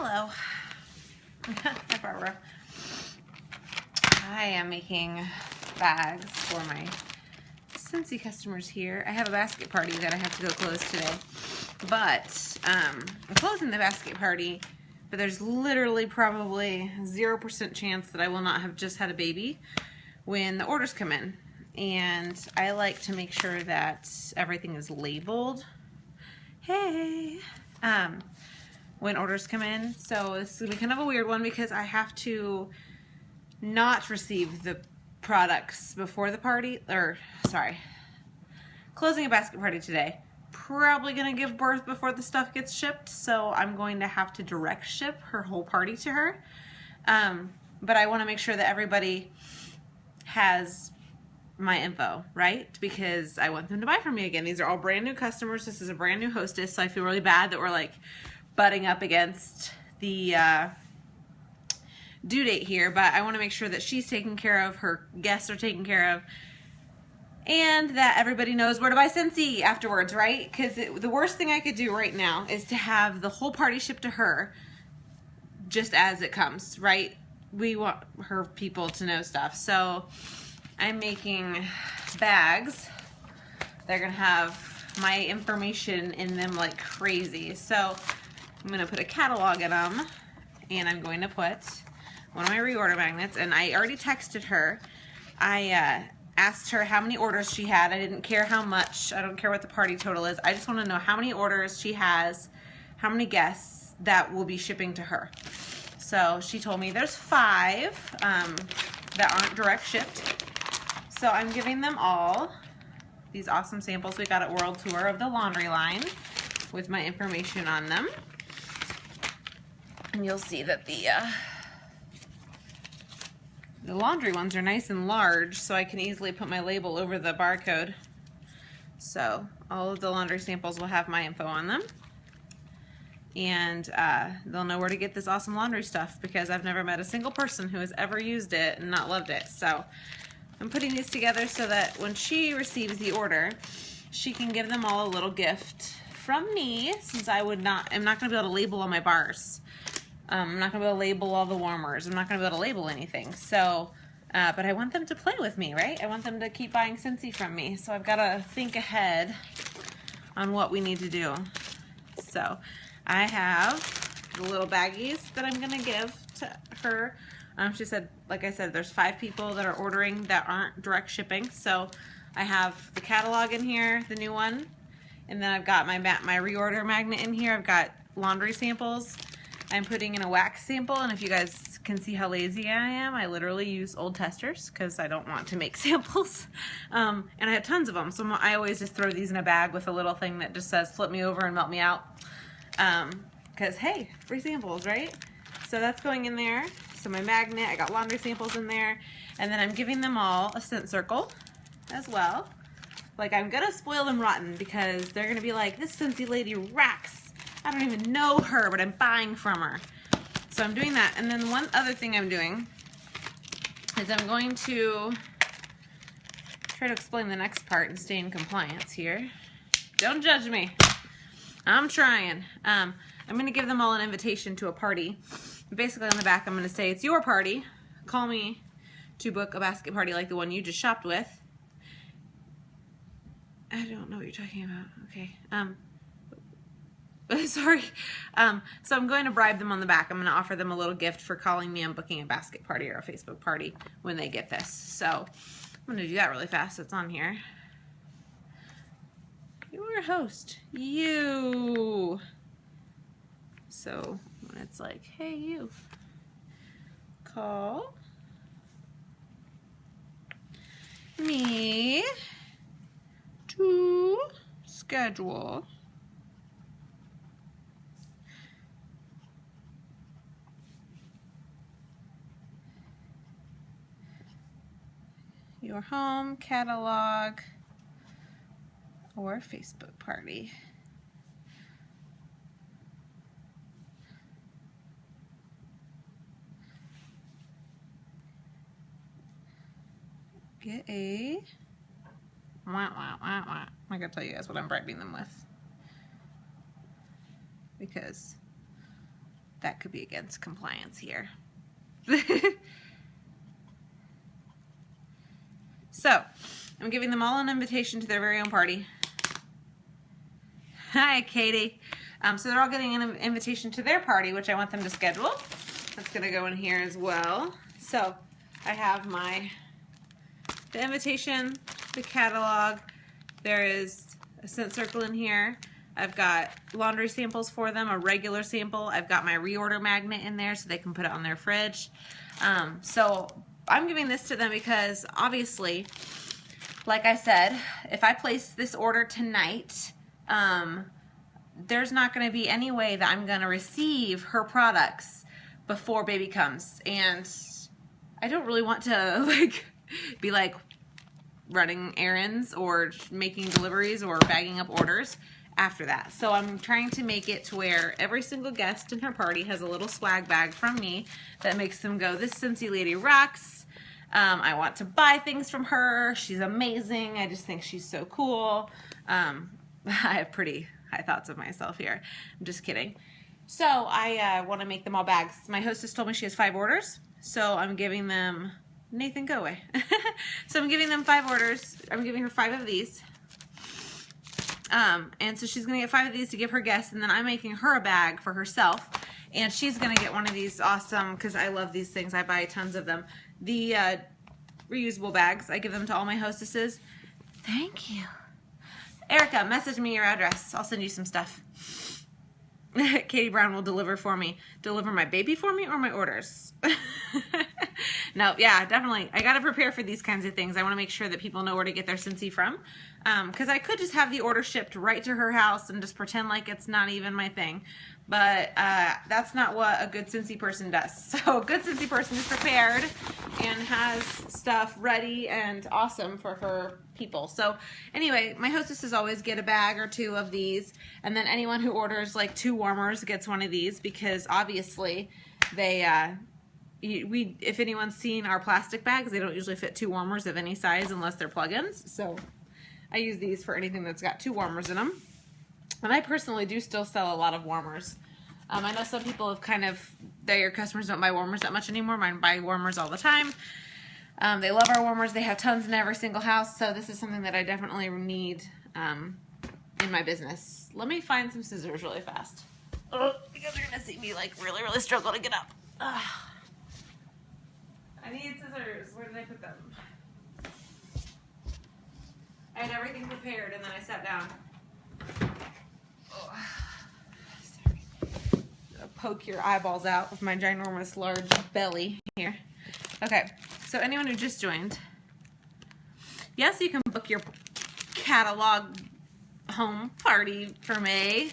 Hello. Hi, Barbara. I am making bags for my Scentsy customers here. I have a basket party that I have to go close today. But I'm closing the basket party, but there's literally probably 0% chance that I will not have just had a baby when the orders come in. And I like to make sure that everything is labeled. Hey! When orders come in. So this is going to be kind of a weird one because I have to not receive the products before the party, closing a basket party today. Probably going to give birth before the stuff gets shipped, so I'm going to have to direct ship her whole party to her. But I want to make sure that everybody has my info, right? Because I want them to buy from me again. These are all brand new customers. This is a brand new hostess, so I feel really bad that we're like butting up against the due date here, but I want to make sure that she's taken care of, her guests are taken care of, and that everybody knows where to buy Scentsy afterwards, right? Because the worst thing I could do right now is to have the whole party shipped to her just as it comes, right? We want her people to know stuff. So I'm making bags. They're going to have my information in them like crazy. So I'm going to put a catalog in them, and I'm going to put one of my reorder magnets, and I already texted her. I asked her how many orders she had. I didn't care how much. I don't care what the party total is. I just want to know how many orders she has, how many guests that will be shipping to her. So she told me there's 5 that aren't direct shipped. So I'm giving them all these awesome samples. We got a world tour of the laundry line with my information on them. And you'll see that the laundry ones are nice and large, so I can easily put my label over the barcode. So all of the laundry samples will have my info on them. And they'll know where to get this awesome laundry stuff, because I've never met a single person who has ever used it and not loved it. So I'm putting these together so that when she receives the order, she can give them all a little gift from me, since I'm not going to be able to label all my bars. I'm not going to be able to label all the warmers. I'm not going to be able to label anything. So, but I want them to play with me, right? I want them to keep buying Scentsy from me. So I've got to think ahead on what we need to do. So I have the little baggies that I'm going to give to her. She said, like I said, there's 5 people that are ordering that aren't direct shipping. So I have the catalog in here, the new one. And then I've got my reorder magnet in here. I've got laundry samples. I'm putting in a wax sample, and if you guys can see how lazy I am, I literally use old testers because I don't want to make samples. And I have tons of them, so I always just throw these in a bag with a little thing that just says flip me over and melt me out. Because hey, free samples, right? So that's going in there. So my magnet, I got laundry samples in there, and then I'm giving them all a scent circle as well. Like, I'm gonna spoil them rotten because they're gonna be like, this Scentsy lady rocks. I don't even know her, but I'm buying from her. So I'm doing that. And then one other thing I'm doing is I'm going to try to explain the next part and stay in compliance here. Don't judge me. I'm trying. I'm going to give them all an invitation to a party. Basically on the back I'm going to say, it's your party. Call me to book a basket party like the one you just shopped with. I don't know what you're talking about. Okay. Sorry. So I'm going to bribe them on the back. I'm going to offer them a little gift for calling me and booking a basket party or a Facebook party when they get this. So I'm going to do that really fast. It's on here. You're a host. You. So when it's like, hey, you. Call me to schedule your home catalog or Facebook party. Get a I gotta tell you guys what I'm bribing them with, because that could be against compliance here. So, I'm giving them all an invitation to their very own party. Hi, Katie. So they're all getting an invitation to their party, which I want them to schedule. That's going to go in here as well. So, I have the invitation, the catalog. There is a scent circle in here. I've got laundry samples for them, a regular sample. I've got my reorder magnet in there so they can put it on their fridge. So I'm giving this to them because obviously, like I said, if I place this order tonight, there's not going to be any way that I'm going to receive her products before baby comes. And I don't really want to be running errands or making deliveries or bagging up orders after that. So I'm trying to make it to where every single guest in her party has a little swag bag from me that makes them go, this Scentsy lady rocks. I want to buy things from her. She's amazing. I just think she's so cool. I have pretty high thoughts of myself here. I'm just kidding. So I want to make them all bags. My hostess told me she has 5 orders. So I'm giving them, Nathan, go away. So I'm giving them 5 orders. I'm giving her 5 of these. And so she's going to get 5 of these to give her guests, and then I'm making her a bag for herself. And she's going to get one of these awesome, because I love these things. I buy tons of them. The reusable bags. I give them to all my hostesses. Thank you. Erica, message me your address. I'll send you some stuff. Katie Brown will deliver for me. Deliver my baby for me or my orders? No, yeah, definitely. I got to prepare for these kinds of things. I want to make sure that people know where to get their Scentsy from. Because I could just have the order shipped right to her house and just pretend like it's not even my thing. But that's not what a good Scentsy person does. So a good Scentsy person is prepared and has stuff ready and awesome for her people. So anyway, my hostesses always get a bag or 2 of these. And then anyone who orders 2 warmers gets one of these, because obviously they... if anyone's seen our plastic bags, they don't usually fit 2 warmers of any size unless they're plug-ins. So I use these for anything that's got 2 warmers in them. And I personally do still sell a lot of warmers. I know some people have their customers don't buy warmers that much anymore. Mine buy warmers all the time. They love our warmers. They have tons in every single house. So this is something that I definitely need in my business. Let me find some scissors really fast. Because you're going to see me really, really struggle to get up. I need scissors. Where did I put them? I had everything prepared and then I sat down. Oh, sorry. I'll poke your eyeballs out with my ginormous large belly here. Okay, so anyone who just joined, yes, you can book your catalog home party for May.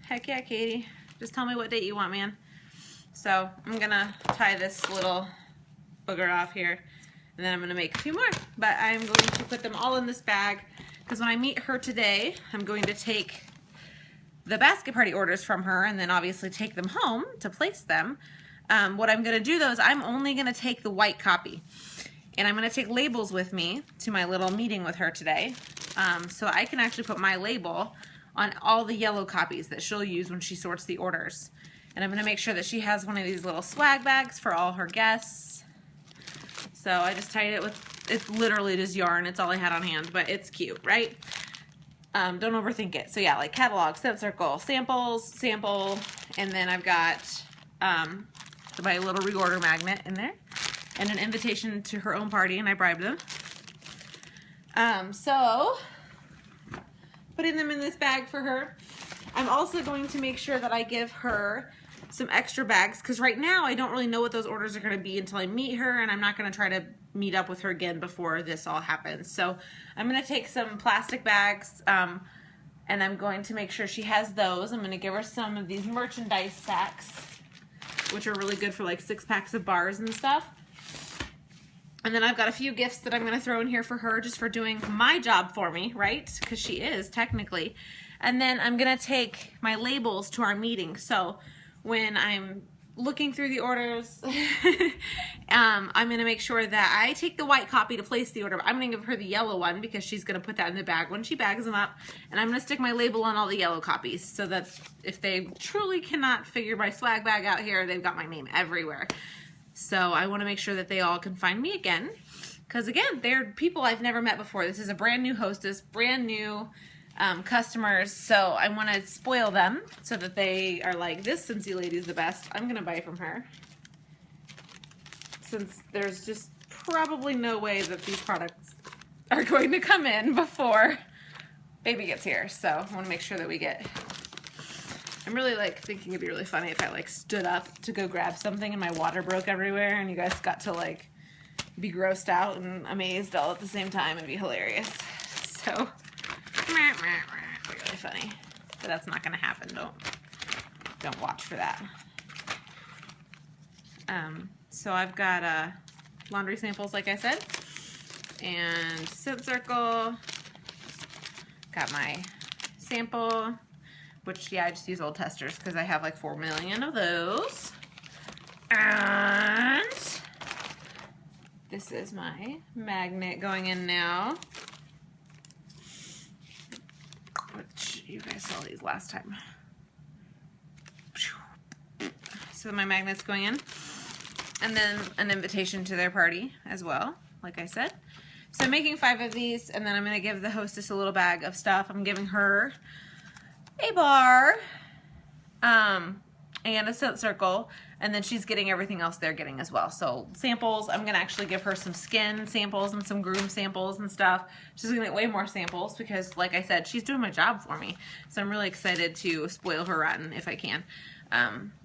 Heck yeah, Katie. Just tell me what date you want, man. So I'm gonna tie this little booger off here, and then I'm gonna make a few more. But I'm going to put them all in this bag, because when I meet her today, I'm going to take the basket party orders from her and then obviously take them home to place them. What I'm gonna do though is I'm only gonna take the white copy, and I'm gonna take labels with me to my little meeting with her today, so I can actually put my label on all the yellow copies that she'll use when she sorts the orders. And I'm going to make sure that she has one of these little swag bags for all her guests. So I just tied it with, it's literally just yarn. It's all I had on hand, but it's cute, right? Don't overthink it. So yeah, catalog, scent circle, samples, sample, and then I've got my little reorder magnet in there, and an invitation to her own party, and I bribed them. So putting them in this bag for her. I'm also going to make sure that I give her some extra bags, because right now I don't really know what those orders are going to be until I meet her, and I'm not going to try to meet up with her again before this all happens. So I'm going to take some plastic bags, and I'm going to make sure she has those. I'm going to give her some of these merchandise sacks, which are really good for 6 packs of bars and stuff. And then I've got a few gifts that I'm going to throw in here for her, just for doing my job for me, right? Because she is, technically. And then I'm going to take my labels to our meeting. So when I'm looking through the orders. I'm going to make sure that I take the white copy to place the order. I'm going to give her the yellow one because she's going to put that in the bag when she bags them up. And I'm going to stick my label on all the yellow copies so that if they truly cannot figure my swag bag out here, they've got my name everywhere. So I want to make sure that they all can find me again. Because again, they're people I've never met before. This is a brand new hostess, brand new customers, so I want to spoil them so that they are like, this Scentsy lady is the best. I'm going to buy from her. Since there's just probably no way that these products are going to come in before baby gets here. So I want to make sure that we get... I'm really like thinking it'd be really funny if I like stood up to go grab something and my water broke everywhere and you guys got to like be grossed out and amazed all at the same time. It'd be hilarious. So... really funny, but that's not going to happen. Don't watch for that. So I've got laundry samples, like I said, and scent circle. Got my sample, which I just use old testers because I have like 4 million of those. And this is my magnet going in now. You guys saw these last time. So my magnet's going in. And then an invitation to their party as well, like I said. So I'm making 5 of these, and then I'm going to give the hostess a little bag of stuff. I'm giving her a bar and a scent circle, and then she's getting everything else they're getting as well. So samples, I'm going to actually give her some skin samples and some groom samples and stuff. She's going to get way more samples because, like I said, she's doing my job for me. So I'm really excited to spoil her rotten if I can.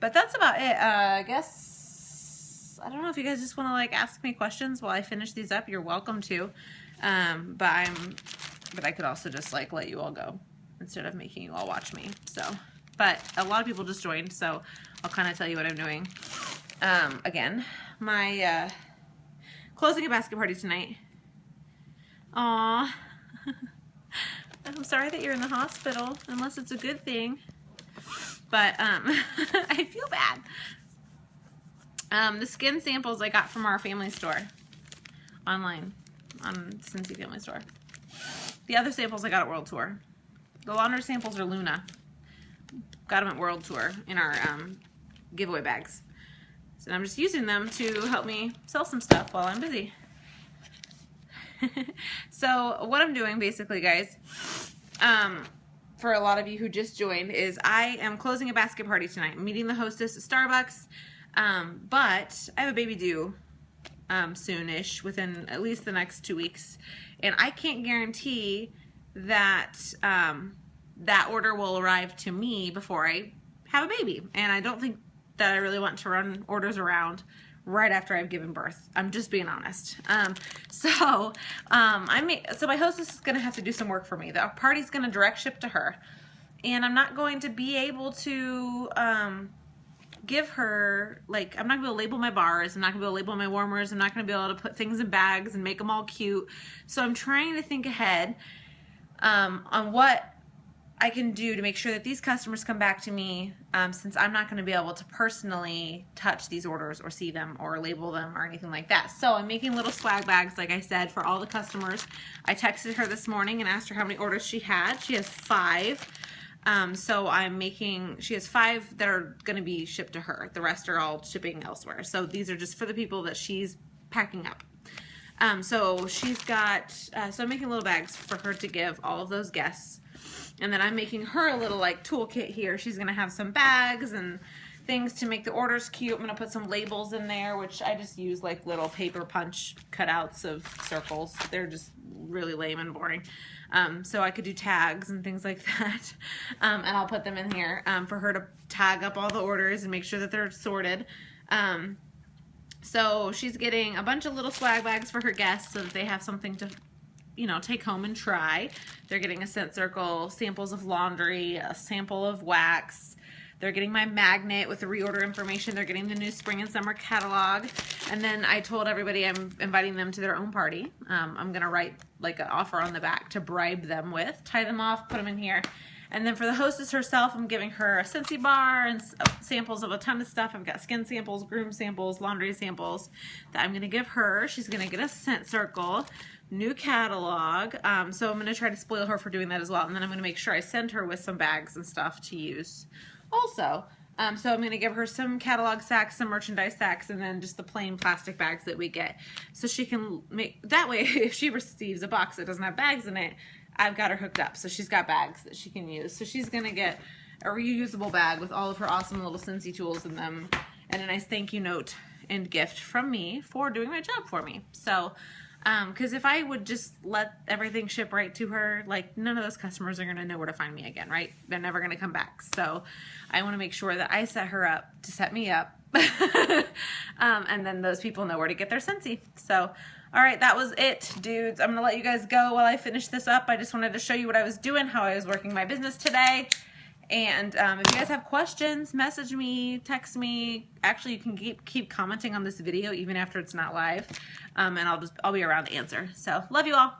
But that's about it. I guess, I don't know if you guys just want to like ask me questions while I finish these up. You're welcome to. But I could also just like let you all go instead of making you all watch me. So... But a lot of people just joined, so I'll kind of tell you what I'm doing. Again, my closing a basket party tonight. Aw. I'm sorry that you're in the hospital, unless it's a good thing. But I feel bad. The skin samples I got from our family store. Online. On Scentsy Family Store. The other samples I got at World Tour. The laundry samples are Luna. Got them at World Tour in our giveaway bags. So I'm just using them to help me sell some stuff while I'm busy. So what I'm doing basically, guys, for a lot of you who just joined, is I am closing a basket party tonight. I'm meeting the hostess at Starbucks, but I have a baby due soonish, within at least the next 2 weeks. And I can't guarantee that... that order will arrive to me before I have a baby. And I don't think that I really want to run orders around right after I've given birth. I'm just being honest. So my hostess is going to have to do some work for me. The party's going to direct ship to her. And I'm not going to be able to give her, like, I'm not going to be able to label my bars. I'm not going to be able to label my warmers. I'm not going to be able to put things in bags and make them all cute. So I'm trying to think ahead on what I can do to make sure that these customers come back to me, since I'm not going to be able to personally touch these orders or see them or label them or anything like that. So I'm making little swag bags, like I said, for all the customers. I texted her this morning and asked her how many orders she had. She has 5. So she has 5 that are going to be shipped to her. The rest are all shipping elsewhere. So these are just for the people that she's packing up. So she's got, so I'm making little bags for her to give all of those guests. And then I'm making her a little like toolkit here. She's going to have some bags and things to make the orders cute. I'm going to put some labels in there, which I just use like little paper punch cutouts of circles. They're just really lame and boring. So I could do tags and things like that. And I'll put them in here for her to tag up all the orders and make sure that they're sorted. So she's getting a bunch of little swag bags for her guests so that they have something to, you know, take home and try. They're getting a scent circle, samples of laundry, a sample of wax. They're getting my magnet with the reorder information. They're getting the new spring and summer catalog. And then I told everybody I'm inviting them to their own party. I'm going to write like an offer on the back to bribe them with, tie them off, put them in here. And then for the hostess herself, I'm giving her a Scentsy bar and samples of a ton of stuff. I've got skin samples, groom samples, laundry samples that I'm going to give her. She's going to get a scent circle, new catalog. So I'm going to try to spoil her for doing that as well. And then I'm going to make sure I send her with some bags and stuff to use also. So I'm going to give her some catalog sacks, some merchandise sacks, and then just the plain plastic bags that we get. So she can make, that way if she receives a box that doesn't have bags in it, I've got her hooked up. So she's got bags that she can use. So she's going to get a reusable bag with all of her awesome little Scentsy tools in them, and a nice thank you note and gift from me for doing my job for me. So, because if I would just let everything ship right to her, like none of those customers are going to know where to find me again, right? They're never going to come back. So I want to make sure that I set her up to set me up. And then those people know where to get their Scentsy. So, all right, that was it, dudes. I'm going to let you guys go while I finish this up. I just wanted to show you what I was doing, how I was working my business today. And if you guys have questions, message me, text me. Actually, you can keep commenting on this video even after it's not live. And I'll be around to answer. So, love you all.